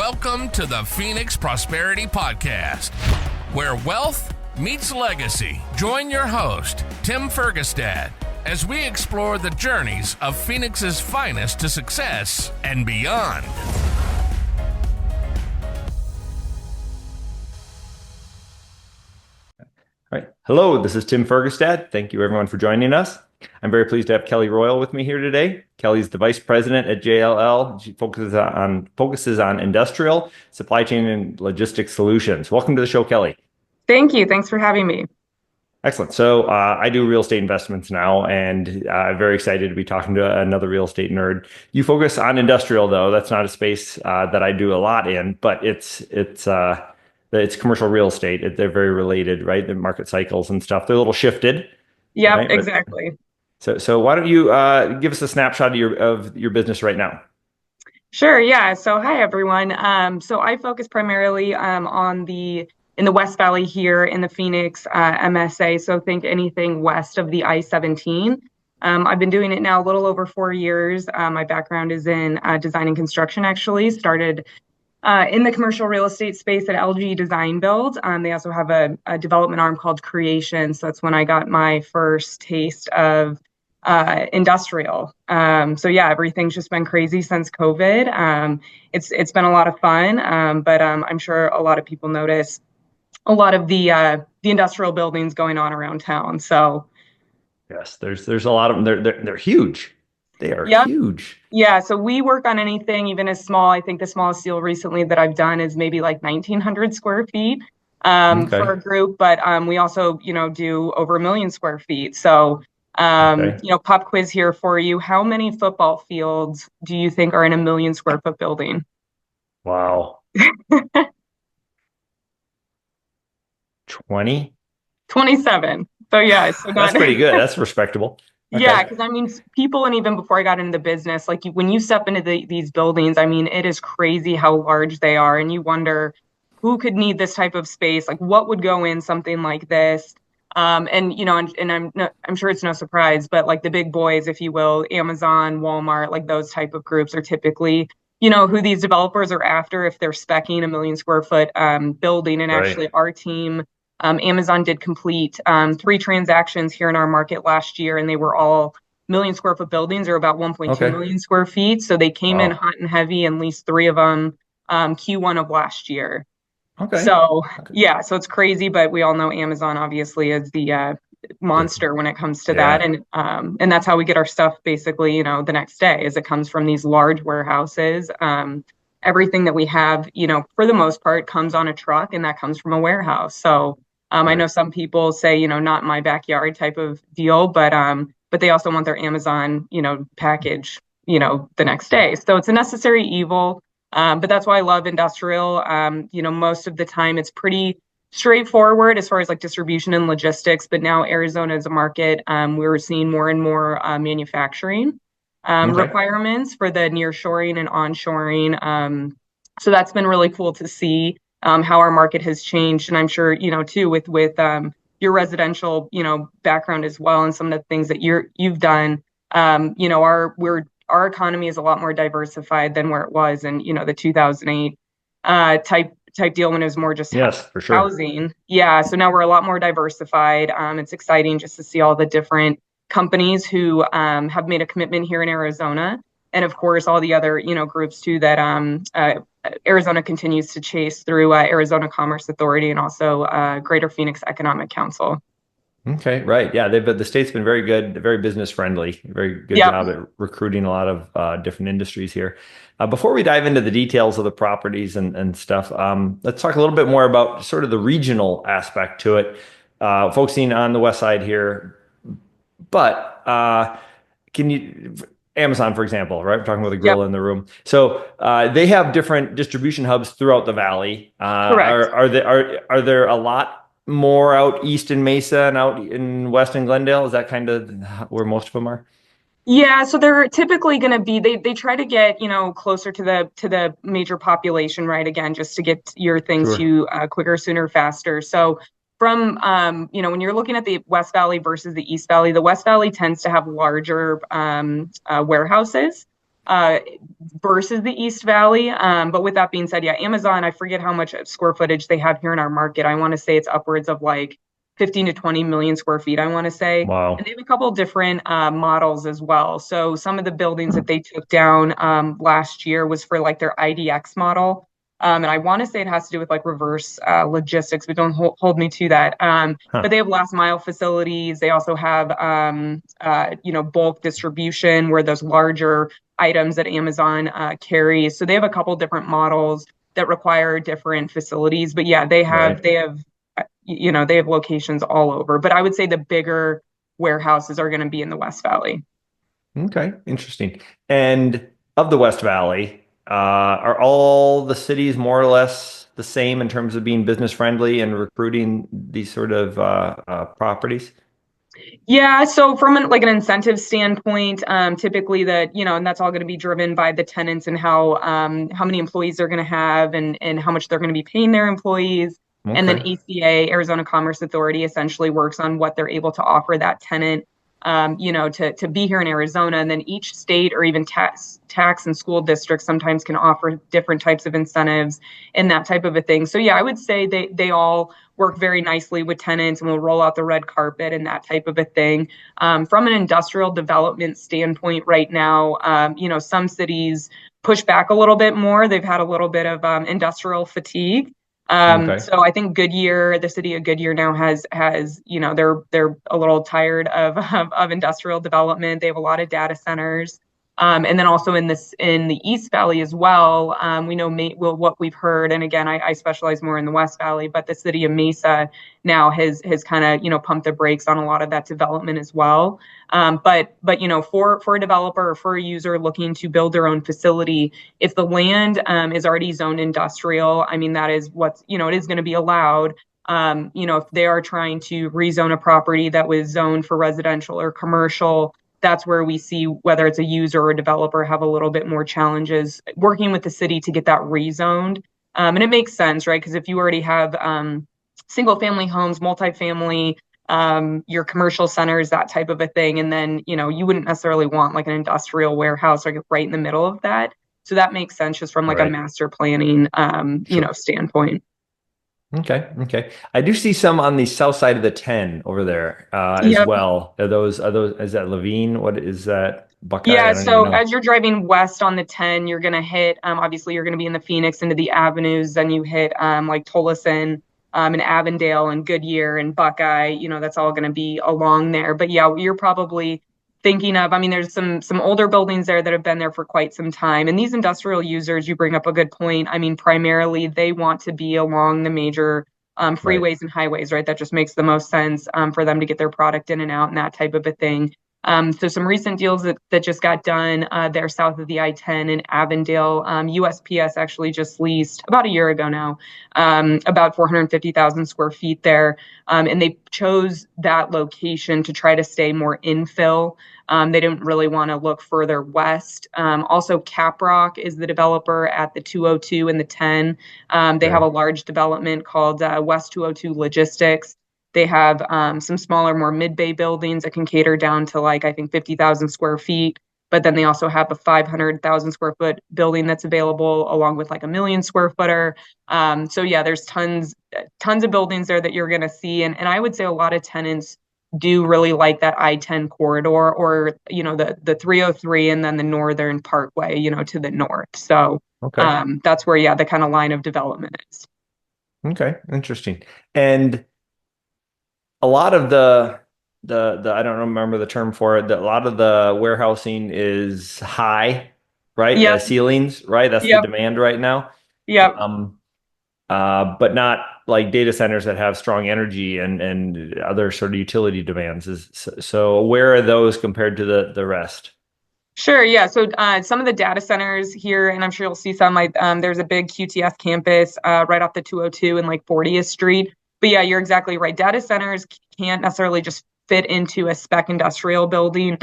Welcome to the Phoenix Prosperity Podcast, where wealth meets legacy. Join your host, Tim Fergestad, as we explore the journeys of Phoenix's finest to success and beyond. All right. Hello, this is Tim Fergestad. Thank you everyone for joining us. I'm very pleased to have Kelly Royle with me here today. Kelly's the vice president at JLL. She focuses on industrial, supply chain, and logistics solutions. Welcome to the show, Kelly. Thank you. Thanks for having me. Excellent. So I do real estate investments now, and I'm very excited to be talking to another real estate nerd. You focus on industrial, though. That's not a space that I do a lot in, but it's commercial real estate. They're very related, right? The market cycles and stuff. They're a little shifted. Yeah, right? exactly. So why don't you give us a snapshot of your business right now? Sure. Yeah. So hi everyone. So I focus primarily in the West Valley here in the Phoenix MSA. So think anything west of the I-17. I've been doing it now a little over 4 years. My background is in design and construction. Actually, started in the commercial real estate space at LG Design Build. They also have a development arm called Creation. So that's when I got my first taste of industrial. So yeah, everything's just been crazy since COVID. It's been a lot of fun, but I'm sure a lot of people notice a lot of the industrial buildings going on around town. So yes, there's a lot of them. They're huge. They are huge. Yeah, so we work on anything, even as small. I think the smallest deal recently that I've done is maybe like 1,900 square feet for a group. But we also, do over 1 million square feet. So, pop quiz here for you. How many football fields do you think are in a 1 million square foot building? Wow. 20? 27. So yeah, that's pretty good. That's respectable. Okay. Yeah, because people, and even before I got into the business, like when you step into these buildings, it is crazy how large they are, and you wonder who could need this type of space. Like, what would go in something like this? And I'm sure it's no surprise, but like the big boys, if you will, Amazon, Walmart, like those type of groups are typically, who these developers are after if they're speccing a 1 million square foot building. And actually, our team. Amazon did complete 3 transactions here in our market last year, and they were all 1 million square foot buildings, or about 1.2 million square feet. So they came in hot and heavy, and leased 3 of them Q1 of last year. So it's crazy, but we all know Amazon obviously is the monster when it comes to that, and that's how we get our stuff basically. The next day, as it comes from these large warehouses. Everything that we have, for the most part, comes on a truck, and that comes from a warehouse. So I know some people say, not my backyard type of deal, but they also want their Amazon, package, the next day. So it's a necessary evil. But that's why I love industrial. Most of the time it's pretty straightforward as far as like distribution and logistics. But now Arizona is a market. We're seeing more and more manufacturing requirements for the nearshoring and onshoring. So that's been really cool to see how our market has changed. And I'm sure, too, with your residential, background as well, and some of the things that you've done, our economy is a lot more diversified than where it was in, the 2008 type deal when it was more just housing. Yeah. So now we're a lot more diversified. It's exciting just to see all the different companies who have made a commitment here in Arizona. And of course, all the other, groups too that Arizona continues to chase through Arizona Commerce Authority, and also Greater Phoenix Economic Council. Okay, right. Yeah, the state's been very good, very business friendly, very good job at recruiting a lot of different industries here. Before we dive into the details of the properties and stuff, let's talk a little bit more about sort of the regional aspect to it, focusing on the west side here. But Amazon, for example, right? We're talking about the gorilla in the room. So they have different distribution hubs throughout the valley. Correct. Are there a lot more out east in Mesa and out in west in Glendale? Is that kind of where most of them are? Yeah, so they're typically going to be, they try to get, closer to the major population, right? Again, just to get your things to quicker, sooner, faster. So from, when you're looking at the West Valley versus the East Valley, the West Valley tends to have larger warehouses. uh, versus the East Valley. But with that being said, yeah, Amazon, I forget how much square footage they have here in our market. I want to say it's upwards of like 15 to 20 million square feet, I want to say. And Wow. they have a couple different models as well. So some of the buildings that they took down last year was for like their IDX model. And I want to say it has to do with like reverse logistics, but don't hold me to that. But Huh. they have last mile facilities. They also have, bulk distribution where those larger items that Amazon carries. So they have a couple different models that require different facilities. But yeah, Right. they have locations all over. But I would say the bigger warehouses are going to be in the West Valley. Okay. Interesting. And of the West Valley, are all the cities more or less the same in terms of being business friendly and recruiting these sort of properties? Yeah, so from an incentive standpoint, typically and that's all going to be driven by the tenants and how many employees they're going to have and how much they're going to be paying their employees. And then Okay. ACA, Arizona Commerce Authority, essentially works on what they're able to offer that tenant, to be here in Arizona. And then each state or even tax and school districts sometimes can offer different types of incentives and that type of a thing. So yeah, I would say they all work very nicely with tenants and will roll out the red carpet and that type of a thing. From an industrial development standpoint right now, some cities push back a little bit more. They've had a little bit of industrial fatigue. Okay. So I think Goodyear, the city of Goodyear now has they're a little tired of industrial development. They have a lot of data centers. And then also in the East Valley as well, we know what we've heard, and again, I specialize more in the West Valley, but the city of Mesa now has kind of pumped the brakes on a lot of that development as well. But for a developer or for a user looking to build their own facility, if the land is already zoned industrial, I mean that is it is going to be allowed. If they are trying to rezone a property that was zoned for residential or commercial, that's where we see whether it's a user or a developer have a little bit more challenges working with the city to get that rezoned. And it makes sense, right? Because if you already have single family homes, multifamily, your commercial centers, that type of a thing, and then you wouldn't necessarily want like an industrial warehouse like right in the middle of that. So that makes sense just from like a Right. master planning, Sure. standpoint. Okay. Okay. I do see some on the south side of the 10 over there as Yep. well. Is that Levine? What is that? Buckeye? Yeah, I don't even so know. as you're driving west on the 10, you're going to hit, obviously, you're going to be in the Phoenix into the avenues. Then you hit like Tolleson and Avondale and Goodyear and Buckeye. That's all going to be along there. But yeah, you're probably thinking of, I mean, there's some older buildings there that have been there for quite some time. And these industrial users, you bring up a good point. I mean, primarily they want to be along the major Right. freeways and highways, right? That just makes the most sense for them to get their product in and out and that type of a thing. So some recent deals that just got done there south of the I-10 in Avondale. USPS actually just leased about a year ago now, about 450,000 square feet there. And they chose that location to try to stay more infill. They didn't really want to look further west. Also, Caprock is the developer at the 202 and the 10. They have a Okay. large development called West 202 Logistics. They have some smaller, more mid-bay buildings that can cater down to like, I think, 50,000 square feet. But then they also have a 500,000 square foot building that's available along with like a million square footer. So yeah, there's tons of buildings there that you're going to see. And I would say a lot of tenants do really like that I-10 corridor or, the 303 and then the Northern Parkway, to the north. So Okay. that's where, yeah, the kind of line of development is. Okay. Interesting. And a lot of the I don't remember the term for it. A lot of the warehousing is high, right? Yep, Ceilings, right? That's the yep, demand right now. yep. Um, but not like data centers that have strong energy and other sort of utility demands. So where are those compared to the rest? Sure, yeah. So some of the data centers here, and I'm sure you'll see some, like there's a big QTS campus right off the 202 and like 40th Street. But yeah, you're exactly right. Data centers can't necessarily just fit into a spec industrial building.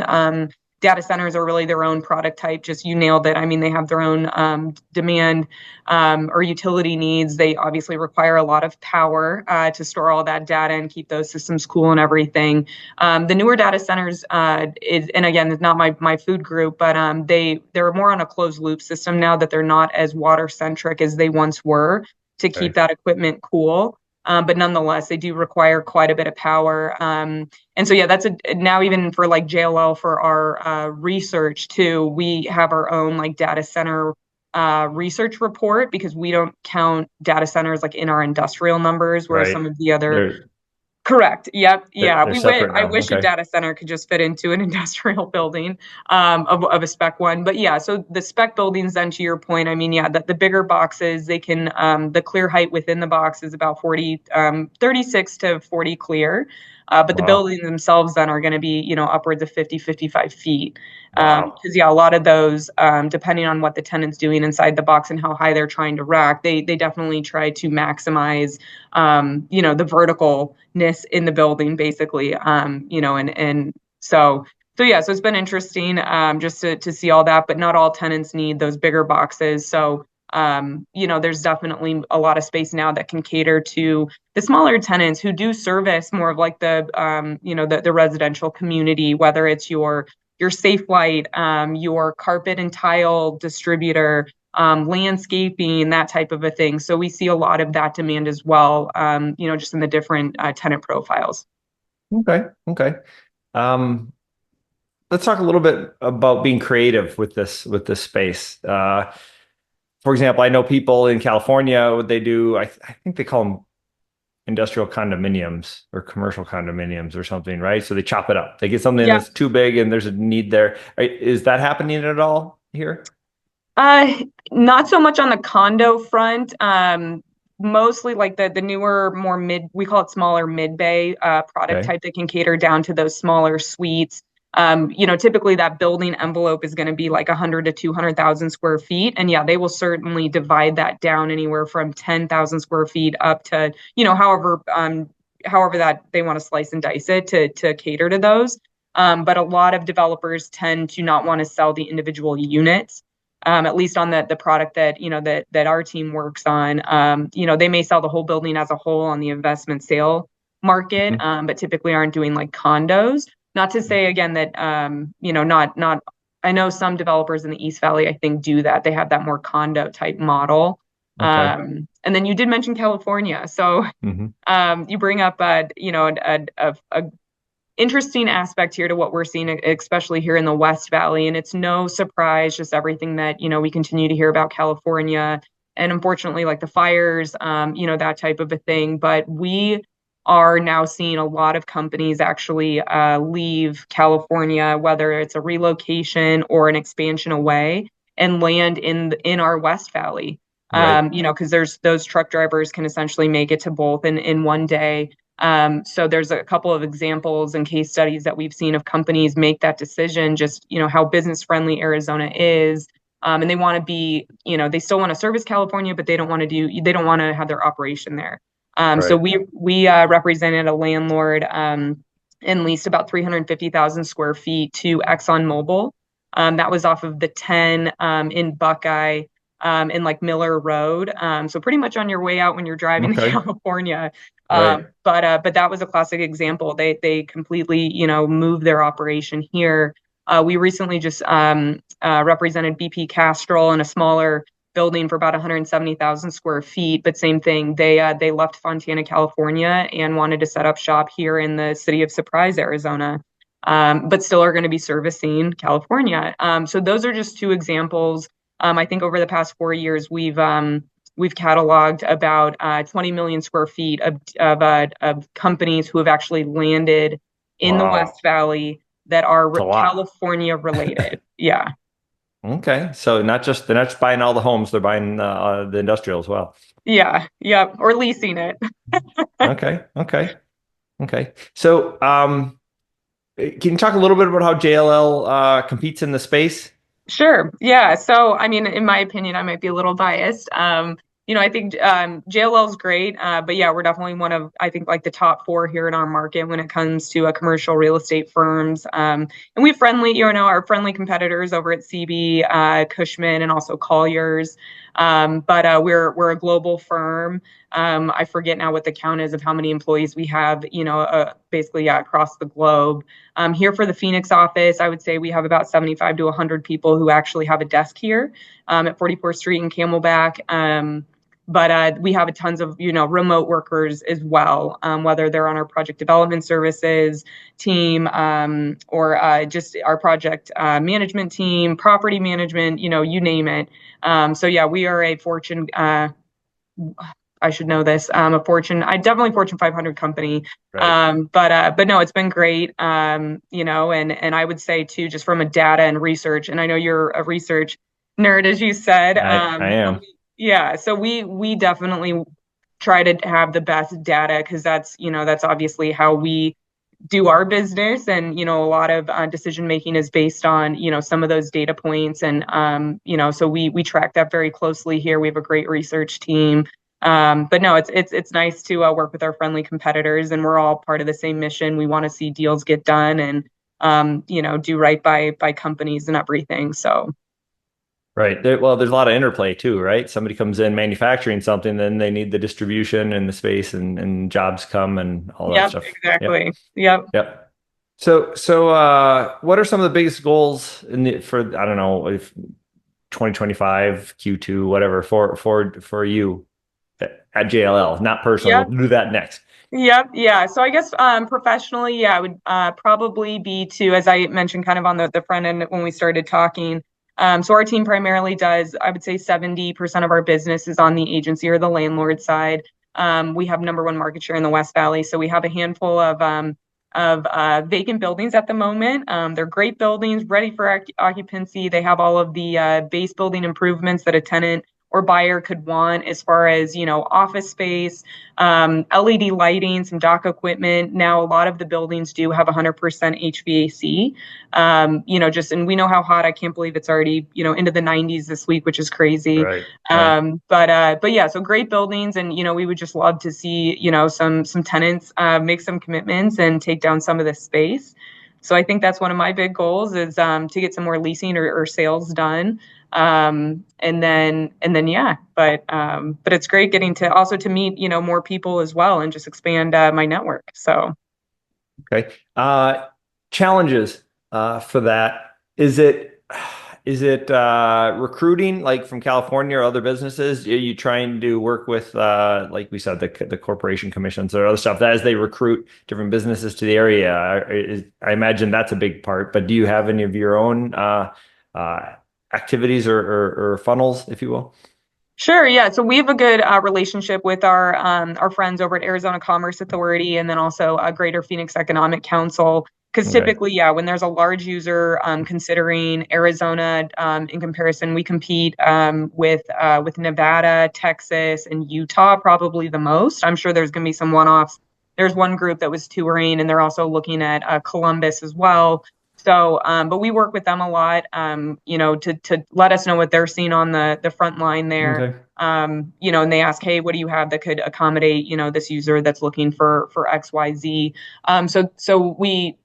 data centers are really their own product type. Just you nailed it. I mean, they have their own demand or utility needs. They obviously require a lot of power to store all that data and keep those systems cool and everything. The newer data centers and again, it's not my food group, but they're more on a closed loop system now, that they're not as water centric as they once were to keep that equipment cool. But nonetheless, they do require quite a bit of power. And so, yeah, that's now even for like JLL for our research too, we have our own like data center research report, because we don't count data centers like in our industrial numbers, whereas some of the other. Correct. Yep. Yeah. I wish a data center could just fit into an industrial building of a spec one. But yeah, so the spec buildings, then to your point, I mean, yeah, the bigger boxes, they can, the clear height within the box is about 36 to 40 clear. But the buildings themselves then are going to be, upwards of 50, 55 feet. Because yeah, a lot of those, depending on what the tenant's doing inside the box and how high they're trying to rack, they definitely try to maximize, the verticalness in the building, basically. And so yeah, so it's been interesting, just to see all that, but not all tenants need those bigger boxes. So there's definitely a lot of space now that can cater to the smaller tenants who do service more of like the residential community, whether it's your safe light, your carpet and tile distributor, landscaping, that type of a thing. So we see a lot of that demand as well, just in the different tenant profiles. Okay. Let's talk a little bit about being creative with this space. For example, I know people in California, what they do, I think they call them industrial condominiums or commercial condominiums or something, right? So they chop it up. They get something that's too big and there's a need there. Is that happening at all here? Not so much on the condo front. Mostly like the newer, more we call it smaller mid-bay product type that can cater down to those smaller suites. Typically that building envelope is going to be like 100 to 200,000 square feet. And yeah, they will certainly divide that down anywhere from 10,000 square feet up to, however that they want to slice and dice it to cater to those. But a lot of developers tend to not want to sell the individual units. At least on the product that, that our team works on. They may sell the whole building as a whole on the investment sale market, but typically aren't doing like condos. Not to say again that, not, I know some developers in the East Valley, I think, do that. They have that more condo type model. And then you did mention California. So you bring up, a interesting aspect here to what we're seeing, especially here in the West Valley. And it's no surprise, just everything that, we continue to hear about California and unfortunately like the fires, that type of a thing. But we are now seeing a lot of companies actually leave California, whether it's a relocation or an expansion away, and land in our West Valley. Because there's those truck drivers can essentially make it to both in one day. So there's a couple of examples and case studies that we've seen of companies make that decision, just, how business friendly Arizona is. And they want to be, they still want to service California, but they don't want to have their operation there. So we represented a landlord and leased about 350,000 square feet to ExxonMobil. That was off of the 10 in Buckeye. In like Miller Road. So pretty much on your way out when you're driving to California. But that was a classic example. They completely, moved their operation here. We recently just represented BP Castrol in a smaller building for about 170,000 square feet. But same thing, they left Fontana, California and wanted to set up shop here in the city of Surprise, Arizona. But still are going to be servicing California. So those are just two examples. I think over the past 4 years, we've cataloged about 20 million square feet of companies who have actually landed in the West Valley that are California related. Yeah. Okay. So they're not just buying all the homes, they're buying the industrial as well. Yeah. Yep. Or leasing it. Okay. So can you talk a little bit about how JLL competes in the space? Sure. Yeah. So, I mean, in my opinion, I might be a little biased. I think JLL is great, but yeah, we're definitely one of, I think, like the top four here in our market when it comes to commercial real estate firms. And we have our friendly competitors over at CB, Cushman, and also Colliers. But we're a global firm. I forget now what the count is of how many employees we have, basically, yeah, across the globe. Here for the Phoenix office, I would say we have about 75 to 100 people who actually have a desk here at 44th Street in Camelback. But we have a tons of, remote workers as well, whether they're on our project development services team or just our project management team, property management, you name it. So yeah, we are a Fortune, I should know this, definitely Fortune 500 company. Right. But no, it's been great. And I would say too, just from a data and research, and I know you're a research nerd, as you said. I am. Yeah, so we definitely try to have the best data because that's obviously how we do our business, and a lot of decision making is based on some of those data points, and so we track that very closely here. We have a great research team, but no, it's nice to work with our friendly competitors, and we're all part of the same mission. We want to see deals get done and do right by companies and everything. So. Right. Well, there's a lot of interplay too, right? Somebody comes in manufacturing something, then they need the distribution and the space and jobs come and all that Yep, stuff. exactly. Yep. Yep. Yep. So, what are some of the biggest goals for, I don't know, if 2025, Q2, whatever, for you at JLL, not personally, Yep. we'll do that next. Yep. Yeah. So I guess professionally, yeah, I would probably be to, as I mentioned kind of on the front end when we started talking. So our team primarily does, I would say 70% of our business is on the agency or the landlord side. We have number one market share in the West Valley. So we have a handful of vacant buildings at the moment. They're great buildings, ready for occupancy. They have all of the base building improvements that a tenant or buyer could want as far as, office space, LED lighting, some dock equipment. Now, a lot of the buildings do have 100% HVAC. And we know how hot. I can't believe it's already, into the 90s this week, which is crazy. Right. But yeah, so great buildings, and we would just love to see some tenants make some commitments and take down some of the space. So I think that's one of my big goals is to get some more leasing or sales done. And then yeah, but it's great getting to also to meet more people as well and just expand my network. So Okay. Challenges for that. Is it recruiting like from California or other businesses? Are you trying to work with like we said, the corporation commissions or other stuff that as they recruit different businesses to the area? I imagine that's a big part, but do you have any of your own activities or funnels, if you will? sure, yeah. So we have a good relationship with our friends over at Arizona Commerce Authority, and then also Greater Phoenix Economic Council. Because Okay. typically, yeah, when there's a large user considering Arizona in comparison, we compete with Nevada, Texas, and Utah probably the most. I'm sure there's going to be some one-offs. There's one group that was touring, and they're also looking at Columbus as well. So, but we work with them a lot, to let us know what they're seeing on the front line there. Okay. And they ask, hey, what do you have that could accommodate, this user that's looking for X, Y, Z. So we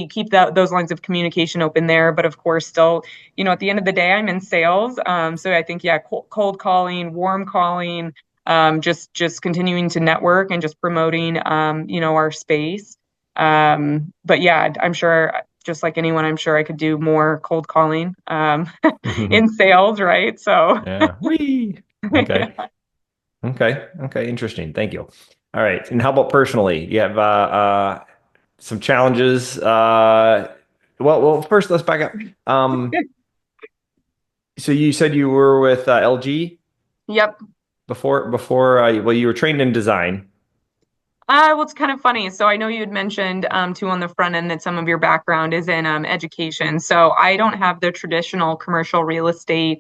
keep those lines of communication open there, but of course, still, at the end of the day, I'm in sales. So I think, yeah, cold calling, warm calling, just continuing to network and just promoting, our space. But yeah, I'm sure, just like anyone, I'm sure I could do more cold calling in sales, right? So Yeah. Whee! Okay. Okay. Okay. Interesting. Thank you. All right. And how about personally? You have some challenges. First let's back up. So you said you were with LG Yep. before you were trained in design. Well, it's kind of funny. So I know you had mentioned too on the front end that some of your background is in education. So I don't have the traditional commercial real estate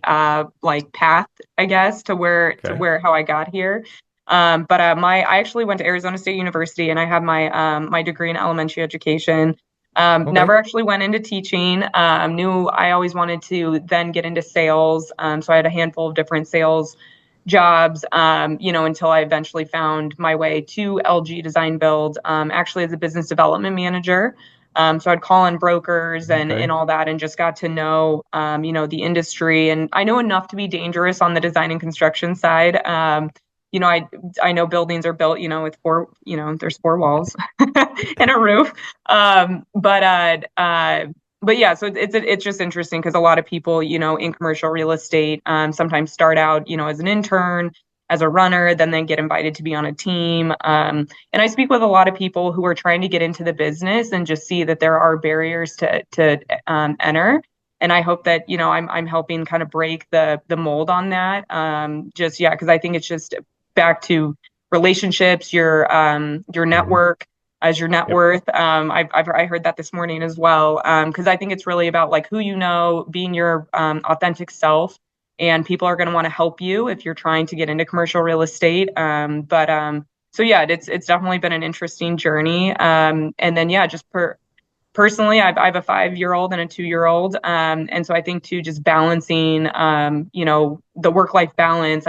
like path, I guess, to where Okay. how I got here. But I actually went to Arizona State University, and I have my degree in elementary education. Never Okay. actually went into teaching. Knew I always wanted to then get into sales. So I had a handful of different sales jobs, until I eventually found my way to LG Design Build, actually as a business development manager. So I'd call in brokers and all that, and just got to know, the industry. And I know enough to be dangerous on the design and construction side. I know buildings are built, with there's four walls and a roof. But yeah, so it's just interesting because a lot of people, in commercial real estate, sometimes start out, as an intern, as a runner, then get invited to be on a team. And I speak with a lot of people who are trying to get into the business and just see that there are barriers to enter. And I hope that, I'm helping kind of break the mold on that. Because I think it's just back to relationships, your network as your net worth. I heard that this morning as well. Because I think it's really about like who you know, being your authentic self, and people are going to want to help you if you're trying to get into commercial real estate. So yeah, it's definitely been an interesting journey. And then yeah, just personally, I have a 5-year-old and a 2-year-old. And so I think too, just balancing, the work-life balance,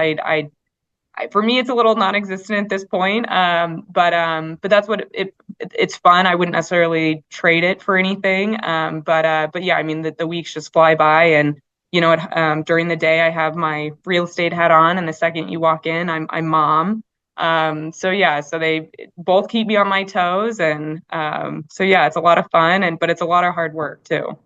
for me, it's a little non-existent at this point. But that's what it's fun. I wouldn't necessarily trade it for anything. But yeah, I mean, the weeks just fly by, and during the day I have my real estate hat on, and the second you walk in, I'm mom. So yeah, so they both keep me on my toes, and so yeah, it's a lot of fun, but it's a lot of hard work too.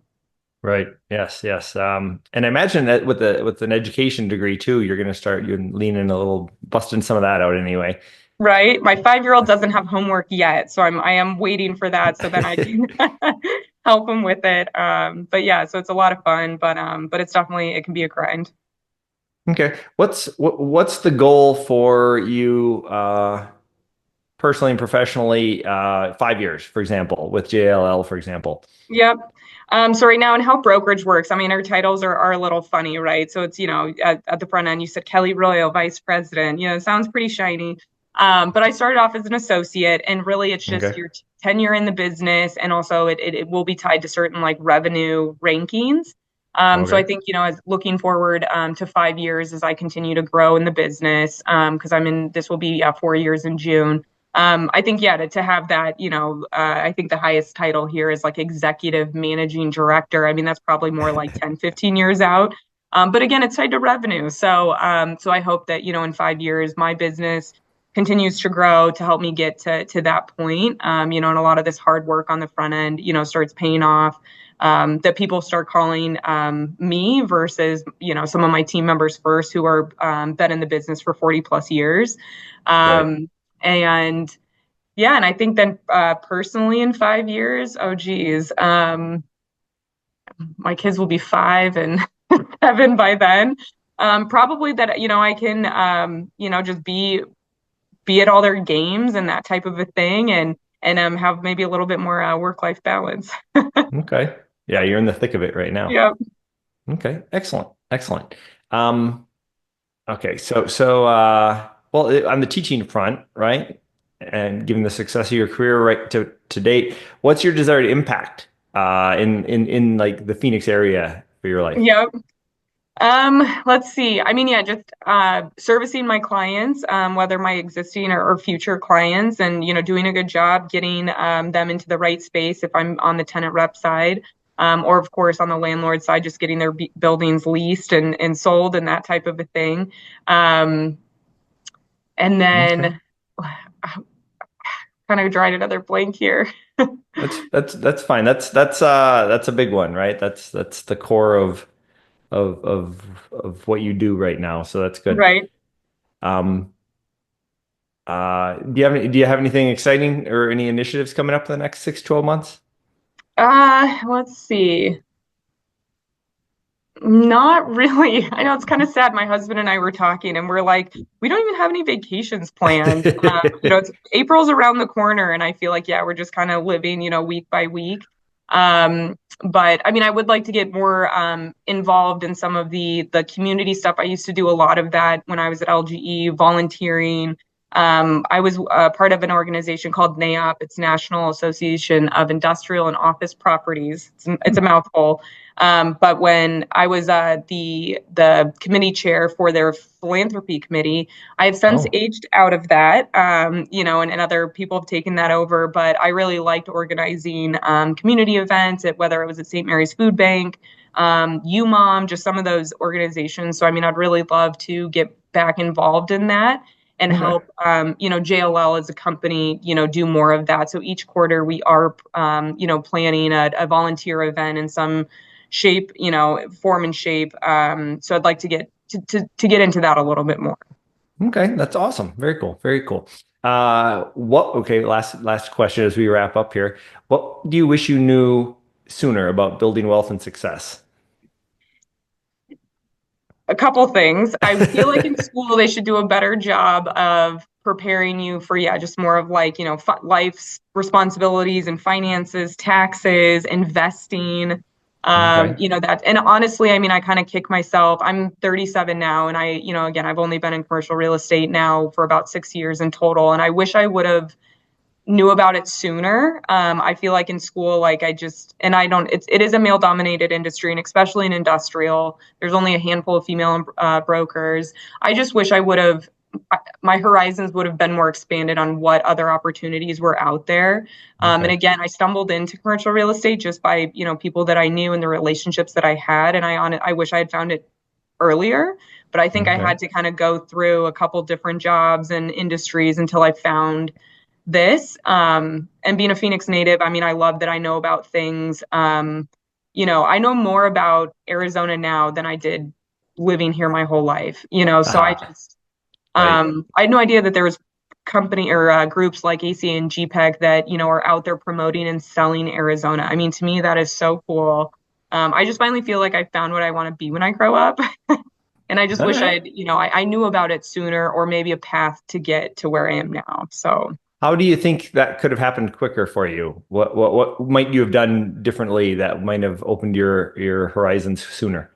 Right. Yes. Yes. And I imagine that with an education degree too, you're going to start you leaning a little, busting some of that out anyway. Right. My 5-year-old doesn't have homework yet, so I am waiting for that so then I can help him with it. But yeah, so it's a lot of fun, but it can be a grind. Okay. What's the goal for you personally and professionally 5 years, for example, with JLL, for example? Yep. So right now, and how brokerage works, I mean, our titles are a little funny, right? So it's, at the front end, you said Kelly Royle, vice president. It sounds pretty shiny. But I started off as an associate, and really it's just your tenure in the business. And also it will be tied to certain like revenue rankings. So I think, as looking forward to 5 years as I continue to grow in the business, because this will be 4 years in June. I think, yeah, to have that, I think the highest title here is like executive managing director. I mean, that's probably more like 10, 15 years out. But again, it's tied to revenue. So I hope that, in 5 years, my business continues to grow to help me get to that point. And a lot of this hard work on the front end, starts paying off. That people start calling me versus, some of my team members first who are been in the business for 40 plus years. Right. And yeah, and I think then personally in 5 years, oh geez, my kids will be 5 and 7 by then. Probably that, I can, just be at all their games and that type of a thing, and have maybe a little bit more work-life balance. Okay. Yeah, you're in the thick of it right now. Yep. Okay. Excellent. Excellent. Okay. Well, on the teaching front, right? And given the success of your career right to date, what's your desired impact in like the Phoenix area for your life? Yep. Let's see. I mean, yeah, just servicing my clients, whether my existing or future clients, and doing a good job getting them into the right space if I'm on the tenant rep side, or of course on the landlord side, just getting their buildings leased and sold and that type of a thing. And then kind of dried another blank here. That's fine. That's a big one, right? That's the core of what you do right now. So that's good. Right. Do you have anything exciting or any initiatives coming up in the next 6-12 months? Let's see. Not really. I know it's kind of sad. My husband and I were talking, and we're like, we don't even have any vacations planned. April's around the corner, and I feel like, yeah, we're just kind of living, week by week. But I mean, I would like to get more involved in some of the community stuff. I used to do a lot of that when I was at LGE, volunteering, I was part of an organization called NAOP. It's National Association of Industrial and Office Properties. It's a mouthful. But when I was the committee chair for their philanthropy committee, I have since aged out of that, and other people have taken that over. But I really liked organizing community events, whether it was at St. Mary's Food Bank, UMOM, just some of those organizations. So, I mean, I'd really love to get back involved in that and help, JLL as a company, do more of that. So each quarter we are, planning a volunteer event in some shape, form and shape. So I'd like to get get into that a little bit more. Okay, that's awesome. Very cool. Very cool. Last question as we wrap up here. What do you wish you knew sooner about building wealth and success? A couple things. I feel like in school they should do a better job of preparing you for, just more of like, life's responsibilities and finances, taxes, investing, that. And honestly, I mean, I kind of kick myself. I'm 37 now, and again, I've only been in commercial real estate now for about 6 years in total. And I wish I would have knew about it sooner. I feel like in school, it is a male dominated industry, and especially in industrial, there's only a handful of female brokers. I just wish my horizons would have been more expanded on what other opportunities were out there. And again, I stumbled into commercial real estate just by, people that I knew and the relationships that I had. And I wish I had found it earlier, but I think I had to kind of go through a couple different jobs and industries until I found this. And being a Phoenix native, I mean, I love that I know about things. I know more about Arizona now than I did living here my whole life, so I just, I had no idea that there was company or groups like ACA and GPEG that, are out there promoting and selling Arizona. I mean, to me, that is so cool. I just finally feel like I found what I want to be when I grow up. And I just wish I knew about it sooner, or maybe a path to get to where I am now. So how do you think that could have happened quicker for you? What might you have done differently that might have opened your horizons sooner?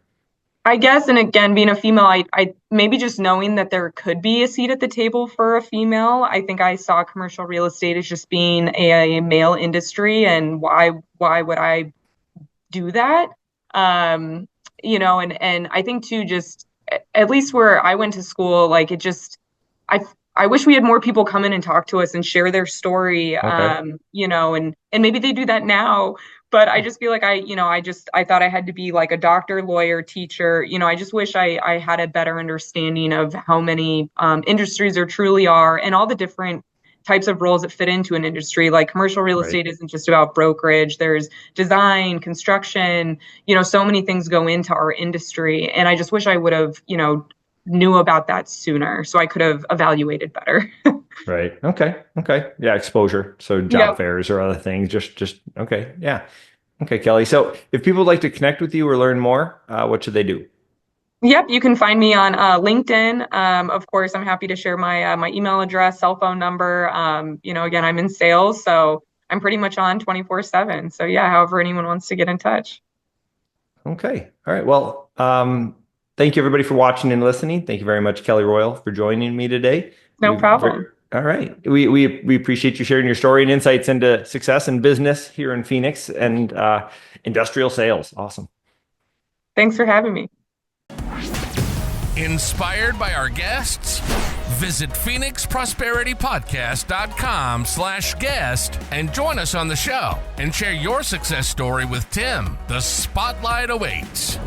I guess, and again, being a female, I maybe just knowing that there could be a seat at the table for a female. I think I saw commercial real estate as just being a male industry, and why would I do that? And I think too, just at least where I went to school, I wish we had more people come in and talk to us and share their story, and maybe they do that now. But I just feel like I thought I had to be like a doctor, lawyer, teacher. I just wish I had a better understanding of how many industries there truly are, and all the different types of roles that fit into an industry. Like commercial real estate isn't just about brokerage. There's design, construction, so many things go into our industry. And I just wish I would have, knew about that sooner, so I could have evaluated better. Right. Okay. Yeah. Exposure. So job fairs or other things. Just okay. Yeah. Okay, Kelly. So if people would like to connect with you or learn more, what should they do? Yep. You can find me on LinkedIn. Of course, I'm happy to share my email address, cell phone number. Again, I'm in sales, so I'm pretty much on 24/7. So yeah, however anyone wants to get in touch. Okay. All right. Well, thank you everybody for watching and listening. Thank you very much, Kelly Royle, for joining me today. No problem. All right. We appreciate you sharing your story and insights into success in business here in Phoenix and industrial sales. Awesome. Thanks for having me. Inspired by our guests? Visit PhoenixProsperityPodcast.com/guest and join us on the show and share your success story with Tim. The spotlight awaits.